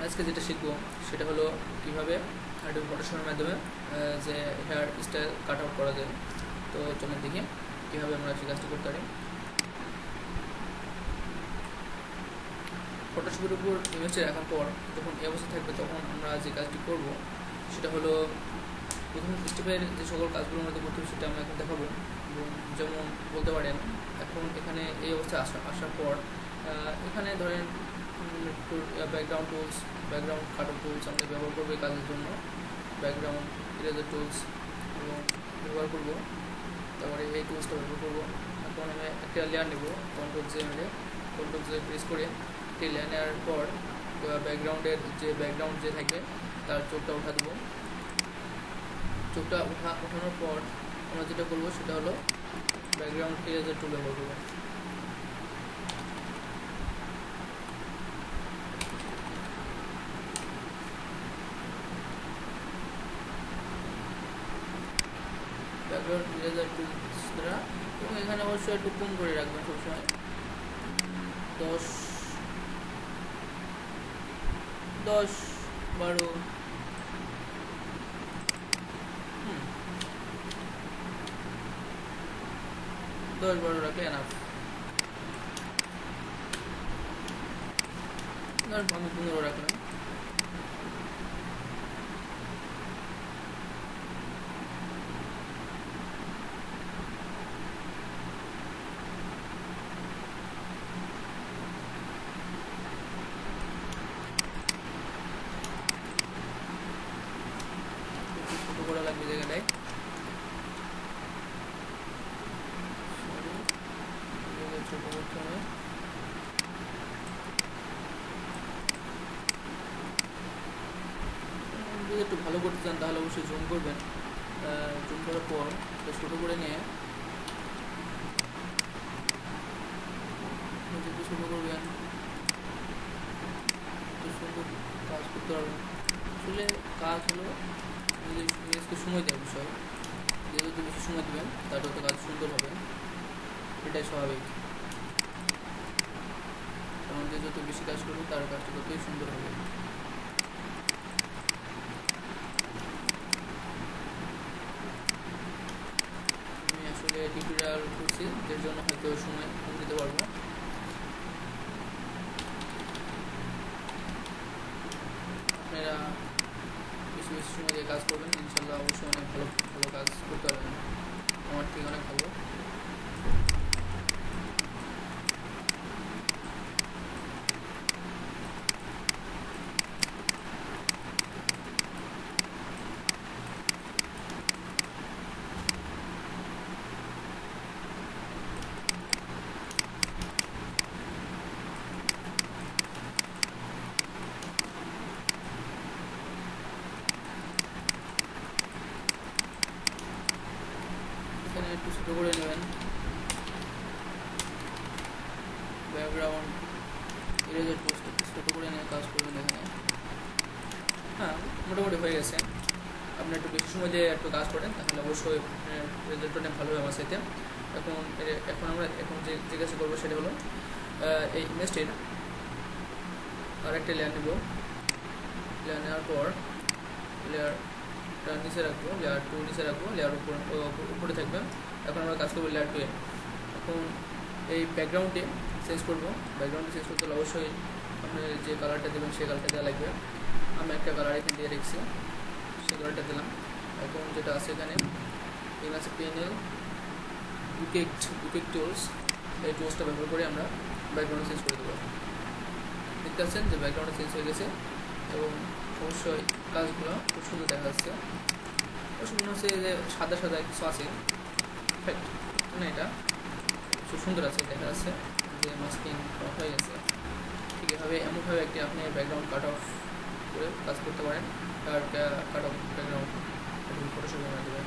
আজকে যেটা শিখবো সেটা হলো কীভাবে অ্যাডোবি ফটোশপের মাধ্যমে যে হেয়ার স্টাইল কাট আউট করা যায়। তো চলুন দেখি কীভাবে আমরা সেই কাজটি করতে পারি। ফটোশপের উপর ইমেজটি রাখার পর যখন এই অবস্থা থাকবে তখন আমরা যে কাজটি করব সেটা হলো প্রথম স্টেপের যে সকল কাজগুলোর মধ্যে করতে হবে সেটা আমরা এখন দেখাবো। যেমন বলতে পারেন এখন এখানে এই অবস্থায় আসার পর এখানে ধরেন ব্যাকগ্রাউন্ড টুলস, ব্যাকগ্রাউন্ড কাট টুলস আমরা ব্যবহার করবো এই কাজের জন্য। ব্যাকগ্রাউন্ড ইরেজার টুলস এবং ব্যবহার করবো, তারপরে এই টুলসটা ব্যবহার করবো। এখন আমি একটা লেয়ার নেব, কন্ট্রোল জে প্রেস করে একটি লেয়ার নেওয়ার পর ব্যাকগ্রাউন্ডের যে ব্যাকগ্রাউন্ড যে থাকবে তার চোখটা উঠা দেবো। চোখটা ওঠানোর পর আমরা যেটা করবো সেটা হলো ব্যাকগ্রাউন্ড ইরেজার টুল ব্যবহার করবো। ব্যাকগ্রাউন্ড ইরেজার টুলস দ্বারা, এবং এখানে অবশ্যই একটু কম করে রাখবেন সবসময়, 10-12 10-12 রাখলে এনাফ। আমি 15 রাখলাম। ছোটো করা লাগবে জায়গাটায়। ছোটো করতে হবে। যদি একটু ভালো করতে চান তাহলে অবশ্যই জুম করবেন। জুম করার পর ছোটো করে নিয়ে একটু ছোটো করবেন, একটু সুন্দর কাজ করতে পারবেন। আসলে কাজ হলো নিজেকে সময় দেওয়ার বিষয়। যে যত বেশি সময় দেবেন তার তত কাজ সুন্দর হবে, এটাই স্বাভাবিক। কারণ যে যত বেশি কাজ করবে তার কাজটা ততই সুন্দর হবে। আমি আসলে টিউটোরিয়াল করছি, এর জন্য হয়তো সময় কম দিতে পারবো। আপনারা বেশি বেশি সময় দিয়ে কাজ করবেন, ইনশাল্লাহ অবশ্যই অনেক ভালো ভালো কাজ করতে পারবেন, আমার থেকে অনেক ভালো। এখানে একটু ছোটো করে নেবেন। ব্যাকগ্রাউন্ড ইরেজার টুলস ছোটো করে নিয়ে কাজ করবেন এখানে। হ্যাঁ, মোটামুটি হয়ে গেছে। আপনি একটু বেশি সময় দিয়ে একটু কাজ করেন তাহলে অবশ্যই রেজাল্ট অনেক ভালো হবে আমার সাথে। এখন আমরা যে কাজ করবো সেটা হলো এই ইমেজটির আর একটা লেয়ার নেব। লেয়ার নেওয়ার পর লেয়ারটা নিচে রাখবো, লেয়ার 2 নিচে রাখবো, লেয়ার উপরে থাকবে। এখন আমরা কাজ করবো লেয়ার 2 এ। এখন এই ব্যাকগ্রাউন্ডে চেঞ্জ করবো। ব্যাকগ্রাউন্ডে চেঞ্জ করতে হলে অবশ্যই আপনি যে কালারটা দেবেন সেই কালারটা দেওয়া লাগবে। আমি একটা কালার এখানে দিয়ে রেখেছি, সেই কালারটা দিলাম। এখন যেটা আছে এখানে আছে পেনেল বুকেট টুলস, এই টুলসটা ব্যবহার করে আমরা ব্যাকগ্রাউন্ড চেঞ্জ করে দেবো। দেখতে পাচ্ছেন যে ব্যাকগ্রাউন্ডে চেঞ্জ হয়ে গেছে এবং অবশ্যই কাজগুলো খুব সুন্দর দেখা যাচ্ছে। অবশ্য মনে হচ্ছে যে সাদা সাদা কিছু আছে, না, এটা খুব সুন্দর আছে, দেখা যাচ্ছে যে মাস্কিং হয়ে গেছে। ঠিক এভাবে এমনভাবে একটি আপনি ব্যাকগ্রাউন্ড কাট অফ করে কাজ করতে পারেন। কাট অফ ব্যাকগ্রাউন্ড ফটোশপের মাধ্যমে।